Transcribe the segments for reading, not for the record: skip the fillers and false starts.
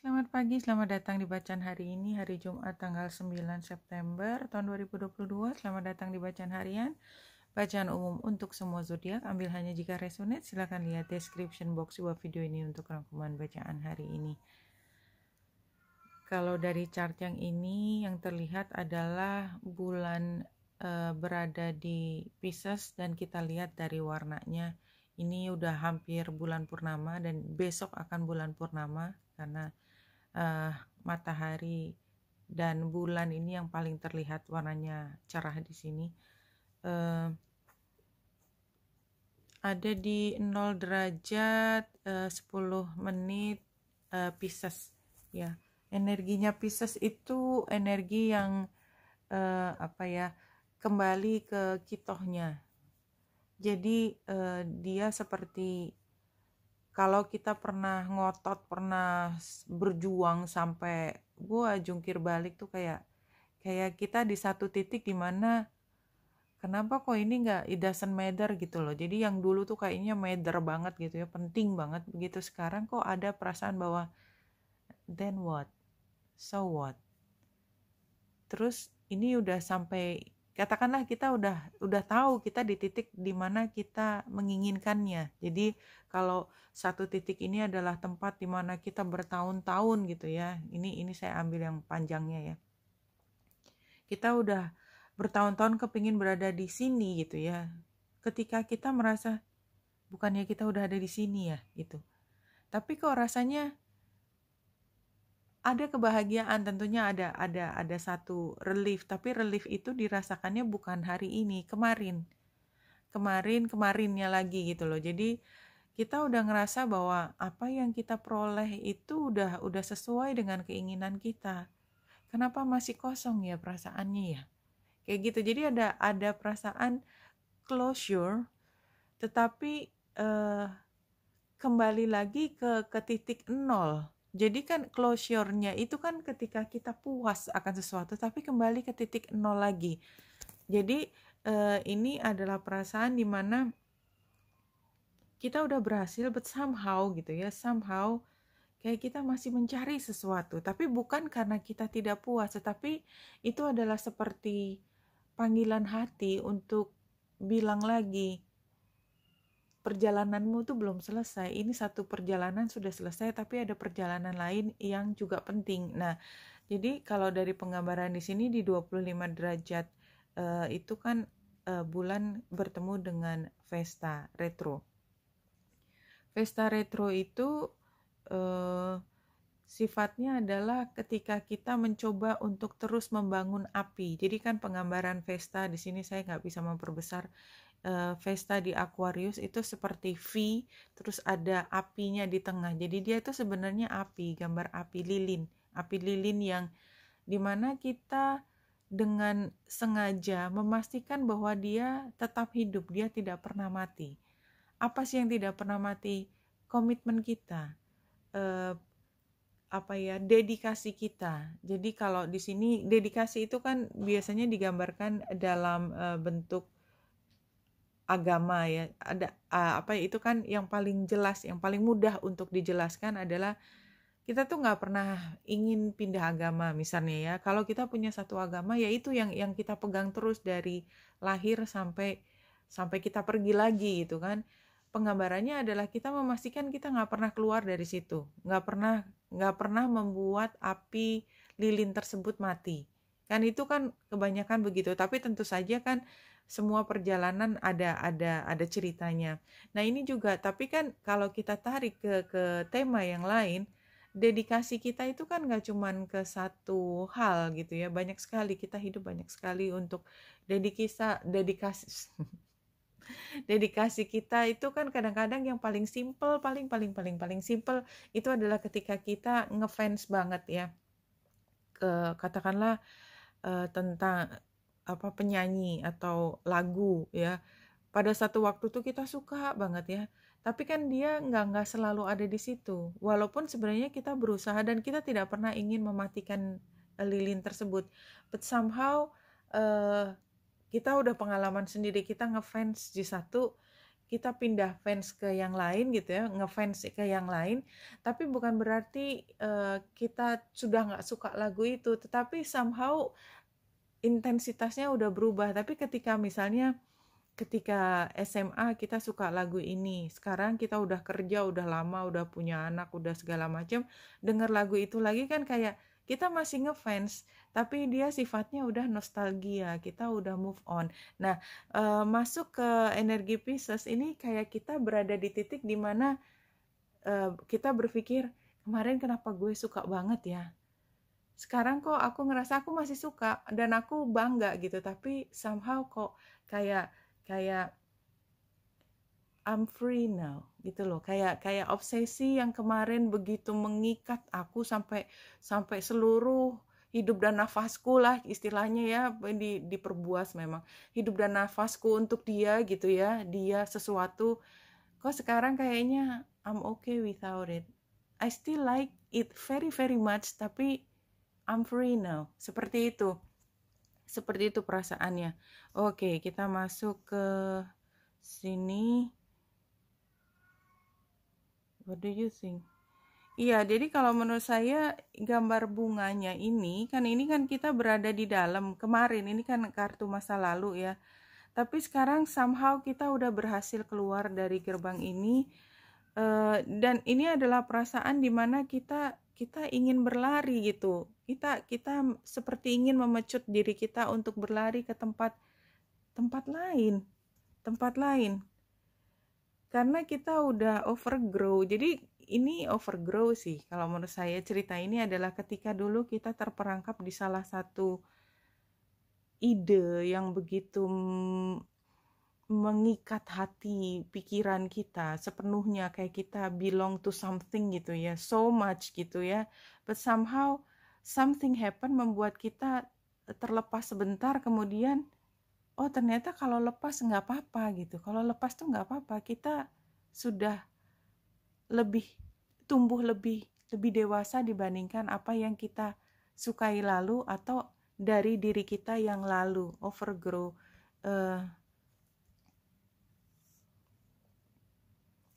Selamat pagi, selamat datang di bacaan hari ini, hari Jumat tanggal 9 September tahun 2022. Selamat datang di bacaan harian, bacaan umum untuk semua zodiak. Ambil hanya jika resonate, silakan lihat description box sebuah video ini untuk rangkuman bacaan hari ini. Kalau dari chart yang ini, yang terlihat adalah bulan berada di Pisces dan kita lihat dari warnanya. Ini udah hampir bulan purnama dan besok akan bulan purnama karena matahari dan bulan ini yang paling terlihat warnanya cerah di sini. Ada di 0 derajat 10 menit Pisces ya. Energinya Pisces itu energi yang kembali ke kitohnya. Jadi dia seperti kalau kita pernah ngotot, pernah berjuang sampai jungkir balik tuh kayak kita di satu titik dimana kenapa kok ini it doesn't matter gitu loh. Jadi yang dulu tuh kayaknya matter banget gitu ya, penting banget, begitu sekarang kok ada perasaan bahwa then what, so what. Terus ini udah sampai, katakanlah kita udah tahu kita di titik dimana kita menginginkannya. Jadi kalau satu titik ini adalah tempat dimana kita bertahun-tahun gitu ya, ini saya ambil yang panjangnya ya, kita udah bertahun-tahun kepingin berada di sini gitu ya. Ketika kita merasa bukannya kita udah ada di sini ya gitu, tapi kok rasanya ada kebahagiaan, tentunya ada satu relief, tapi relief itu dirasakannya bukan hari ini, kemarinnya lagi gitu loh. Jadi kita udah ngerasa bahwa apa yang kita peroleh itu udah sesuai dengan keinginan kita. Kenapa masih kosong ya perasaannya ya? Kayak gitu. Jadi ada perasaan closure, tetapi kembali lagi ke titik nol. Jadi kan closure-nya itu kan ketika kita puas akan sesuatu, tapi kembali ke titik nol lagi. Jadi ini adalah perasaan dimana kita udah berhasil, but somehow gitu ya, somehow kayak kita masih mencari sesuatu. Tapi bukan karena kita tidak puas, tetapi itu adalah seperti panggilan hati untuk bilang lagi, perjalananmu tuh belum selesai. Ini satu perjalanan sudah selesai, tapi ada perjalanan lain yang juga penting. Nah, jadi kalau dari penggambaran di sini di 25 derajat itu kan bulan bertemu dengan Vesta retro. Vesta retro itu sifatnya adalah ketika kita mencoba untuk terus membangun api. Jadi kan penggambaran Vesta di sini saya nggak bisa memperbesar. Vesta di Aquarius itu seperti V, terus ada apinya di tengah. Jadi dia itu sebenarnya api, gambar api lilin yang dimana kita dengan sengaja memastikan bahwa dia tetap hidup, dia tidak pernah mati. Apa sih yang tidak pernah mati? Komitmen kita, dedikasi kita. Jadi kalau di sini dedikasi itu kan biasanya digambarkan dalam bentuk agama ya. Ada itu kan yang paling jelas, yang paling mudah untuk dijelaskan adalah kita tuh nggak pernah ingin pindah agama misalnya ya. Kalau kita punya satu agama ya itu yang kita pegang terus dari lahir sampai kita pergi lagi gitu kan. Penggambarannya adalah kita memastikan kita nggak pernah keluar dari situ, nggak pernah membuat api lilin tersebut mati. Kan itu kan kebanyakan begitu. Tapi tentu saja kan semua perjalanan ada ceritanya. Nah ini juga, tapi kan kalau kita tarik ke tema yang lain, dedikasi kita itu kan gak cuman ke satu hal gitu ya. Banyak sekali, kita hidup banyak sekali untuk dedikasi kita itu kan kadang-kadang yang paling simple, paling simple itu adalah ketika kita ngefans banget ya. Katakanlah tentang penyanyi atau lagu ya, pada satu waktu tuh kita suka banget ya, tapi kan dia nggak selalu ada di situ, walaupun sebenarnya kita berusaha dan kita tidak pernah ingin mematikan lilin tersebut, but somehow kita udah pengalaman sendiri, kita ngefans di satu, kita pindah fans ke yang lain gitu ya, ngefans ke yang lain, tapi bukan berarti kita sudah nggak suka lagu itu, tetapi somehow intensitasnya udah berubah. Tapi ketika misalnya ketika SMA kita suka lagu ini, sekarang kita udah kerja, udah lama, udah punya anak, udah segala macam, denger lagu itu lagi kan kayak kita masih ngefans, tapi dia sifatnya udah nostalgia, kita udah move on. Nah, masuk ke energi Pisces ini kayak kita berada di titik dimana kita berpikir, kemarin kenapa gue suka banget ya? Sekarang kok aku ngerasa aku masih suka dan aku bangga gitu, tapi somehow kok kayak kayak I'm free now gitu loh, kayak obsesi yang kemarin begitu mengikat aku sampai sampai seluruh hidup dan nafasku lah istilahnya ya, diperbuas memang hidup dan nafasku untuk dia gitu ya, dia sesuatu. Kok sekarang kayaknya I'm okay without it, I still like it very very much, tapi I'm free now, seperti itu perasaannya. Oke, kita masuk ke sini. What do you think? Iya, jadi kalau menurut saya gambar bunganya ini kan kita berada di dalam. Kemarin ini kan kartu masa lalu ya. Tapi sekarang somehow kita udah berhasil keluar dari gerbang ini. Dan ini adalah perasaan dimana kita ingin berlari gitu. Kita seperti ingin memecut diri kita untuk berlari ke tempat lain, tempat lain. Karena kita udah overgrow. Jadi ini overgrow sih. Kalau menurut saya cerita ini adalah ketika dulu kita terperangkap di salah satu ide yang begitu mengikat hati pikiran kita sepenuhnya, kayak kita belong to something gitu ya, so much gitu ya, but somehow something happen membuat kita terlepas sebentar, kemudian oh ternyata kalau lepas nggak apa-apa gitu, kalau lepas tuh nggak apa-apa, kita sudah lebih tumbuh, lebih dewasa dibandingkan apa yang kita sukai lalu atau dari diri kita yang lalu, overgrow.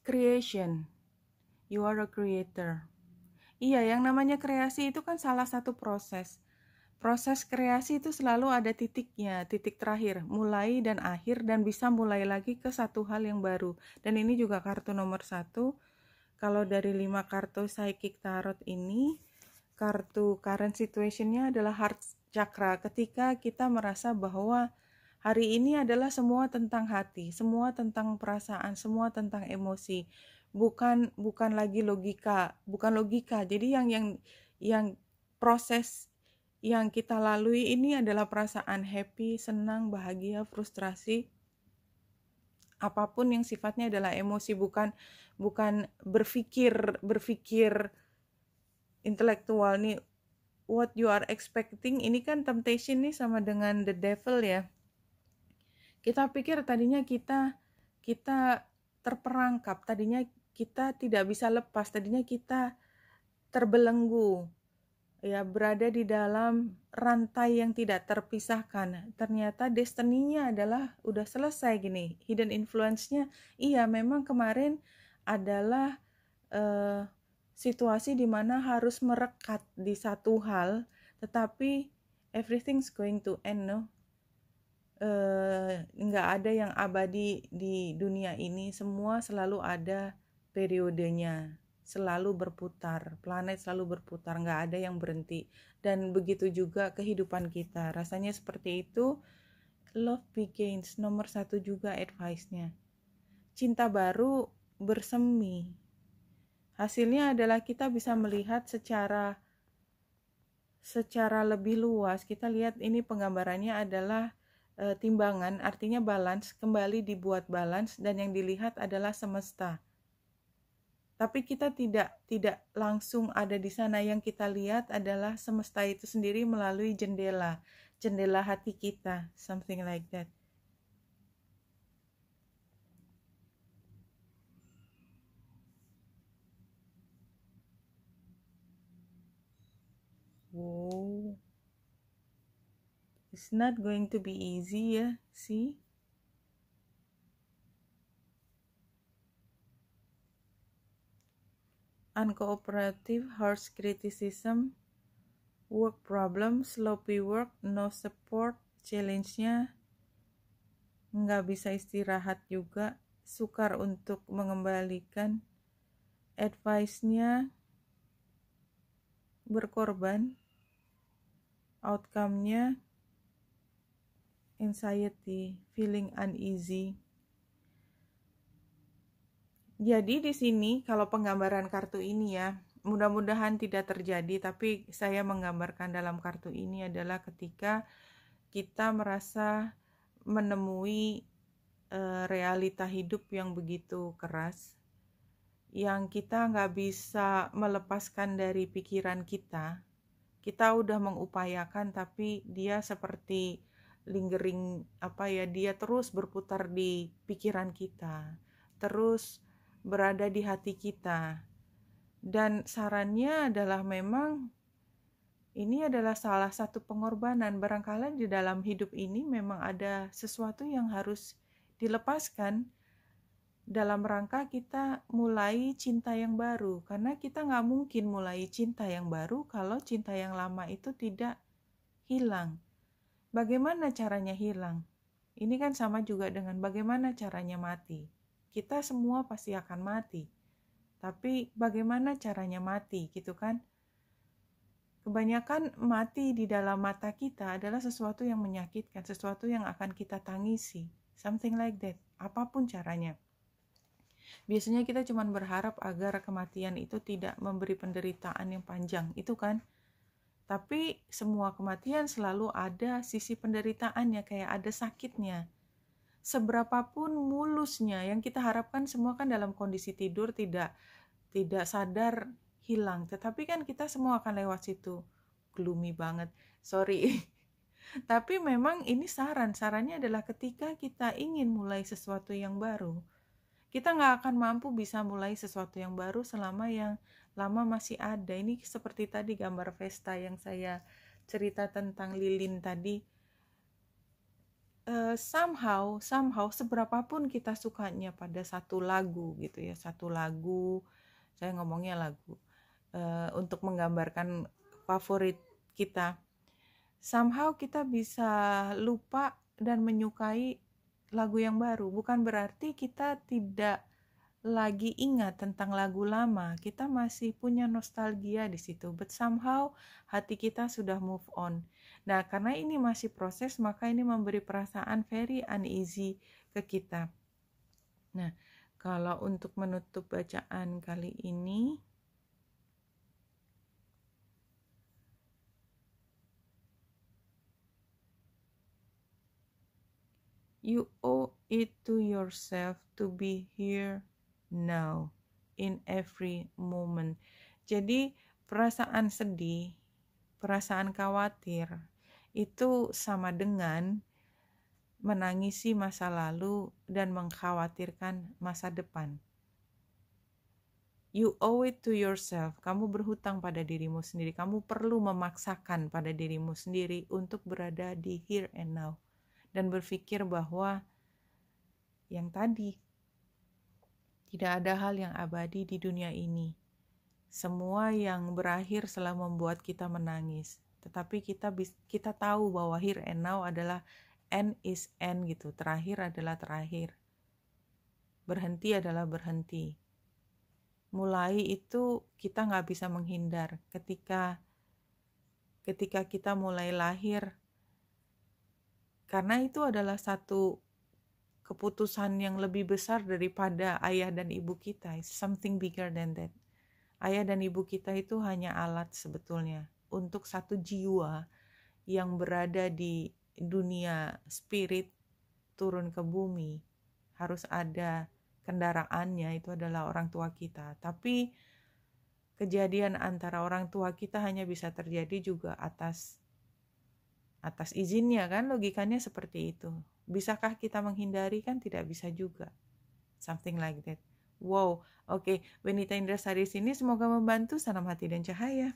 Creation, you are a creator. Iya, yang namanya kreasi itu kan salah satu proses. Proses kreasi itu selalu ada titiknya, titik terakhir, mulai dan akhir, dan bisa mulai lagi ke satu hal yang baru. Dan ini juga kartu nomor 1. Kalau dari 5 kartu Psychic Tarot ini, kartu current situationnya adalah Heart Chakra. Ketika kita merasa bahwa hari ini adalah semua tentang hati, semua tentang perasaan, semua tentang emosi. Bukan lagi logika, bukan logika. Jadi yang proses yang kita lalui ini adalah perasaan happy, senang, bahagia, frustrasi, apapun yang sifatnya adalah emosi, bukan berpikir intelektual nih. What you are expecting ini kan temptation nih sama dengan the devil ya. Kita pikir tadinya kita terperangkap, tadinya kita tidak bisa lepas, tadinya kita terbelenggu, ya, berada di dalam rantai yang tidak terpisahkan. Ternyata destiny-nya adalah udah selesai gini. Hidden influence-nya, iya memang kemarin adalah situasi dimana harus merekat di satu hal, tetapi everything's going to end, no? Nggak ada yang abadi di dunia ini, semua selalu ada periodenya, selalu berputar, planet selalu berputar, nggak ada yang berhenti. Dan begitu juga kehidupan kita, rasanya seperti itu. Love begins, nomor 1 juga advice-nya. Cinta baru bersemi. Hasilnya adalah kita bisa melihat secara lebih luas. Kita lihat ini penggambarannya adalah timbangan, artinya balance, kembali dibuat balance, dan yang dilihat adalah semesta. Tapi kita tidak langsung ada di sana. Yang kita lihat adalah semesta itu sendiri melalui jendela hati kita, something like that. Wow, it's not going to be easy ya, see? uncooperative, harsh criticism, work problem, sloppy work, no support, challenge-nya nggak bisa istirahat juga, sukar untuk mengembalikan, advice-nya berkorban, outcome-nya anxiety, feeling uneasy. Jadi di sini kalau penggambaran kartu ini ya, mudah-mudahan tidak terjadi, tapi saya menggambarkan dalam kartu ini adalah ketika kita merasa menemui realita hidup yang begitu keras, yang kita nggak bisa melepaskan dari pikiran kita. Kita udah mengupayakan tapi dia seperti lingering, dia terus berputar di pikiran kita, terus berada di hati kita. Dan sarannya adalah memang ini adalah salah satu pengorbanan. Barangkali di dalam hidup ini memang ada sesuatu yang harus dilepaskan dalam rangka kita mulai cinta yang baru. Karena kita nggak mungkin mulai cinta yang baru kalau cinta yang lama itu tidak hilang. Bagaimana caranya hilang? Ini kan sama juga dengan bagaimana caranya mati. Kita semua pasti akan mati. Tapi bagaimana caranya mati, gitu kan? Kebanyakan mati di dalam mata kita adalah sesuatu yang menyakitkan, sesuatu yang akan kita tangisi. Something like that, apapun caranya. Biasanya kita cuma berharap agar kematian itu tidak memberi penderitaan yang panjang, itu kan? Tapi semua kematian selalu ada sisi penderitaannya, kayak ada sakitnya. Seberapapun mulusnya, yang kita harapkan semua kan dalam kondisi tidur tidak sadar hilang. Tetapi kan kita semua akan lewat situ. Gloomy banget, sorry. Tapi memang ini sarannya adalah ketika kita ingin mulai sesuatu yang baru, kita nggak akan mampu bisa mulai sesuatu yang baru selama yang lama masih ada. Ini seperti tadi gambar Vesta yang saya cerita tentang lilin tadi. Somehow seberapapun kita sukanya pada satu lagu gitu ya, satu lagu, saya ngomongnya lagu, untuk menggambarkan favorit kita, somehow kita bisa lupa dan menyukai lagu yang baru. Bukan berarti kita tidak lagi ingat tentang lagu lama, kita masih punya nostalgia di situ, but somehow hati kita sudah move on. Nah, karena ini masih proses, maka ini memberi perasaan very uneasy ke kita. Nah, kalau untuk menutup bacaan kali ini, you owe it to yourself to be here now, in every moment. Jadi perasaan sedih, perasaan khawatir, itu sama dengan menangisi masa lalu dan mengkhawatirkan masa depan. You owe it to yourself. Kamu berhutang pada dirimu sendiri. Kamu perlu memaksakan pada dirimu sendiri untuk berada di here and now. Dan berpikir bahwa yang tadi, tidak ada hal yang abadi di dunia ini. Semua yang berakhir selalu membuat kita menangis. Tetapi kita tahu bahwa here and now adalah end is end gitu. Terakhir adalah terakhir. Berhenti adalah berhenti. Mulai itu kita nggak bisa menghindar. Ketika kita mulai lahir, karena itu adalah satu keputusan yang lebih besar daripada ayah dan ibu kita. It's something bigger than that. Ayah dan ibu kita itu hanya alat sebetulnya untuk satu jiwa yang berada di dunia spirit turun ke bumi. Harus ada kendaraannya, itu adalah orang tua kita. Tapi kejadian antara orang tua kita hanya bisa terjadi juga atas izinnya kan, logikanya seperti itu. Bisakah kita menghindari? Kan tidak bisa juga. Something like that. Wow, oke. Wenita Indrasari sini semoga membantu. Salam hati dan cahaya.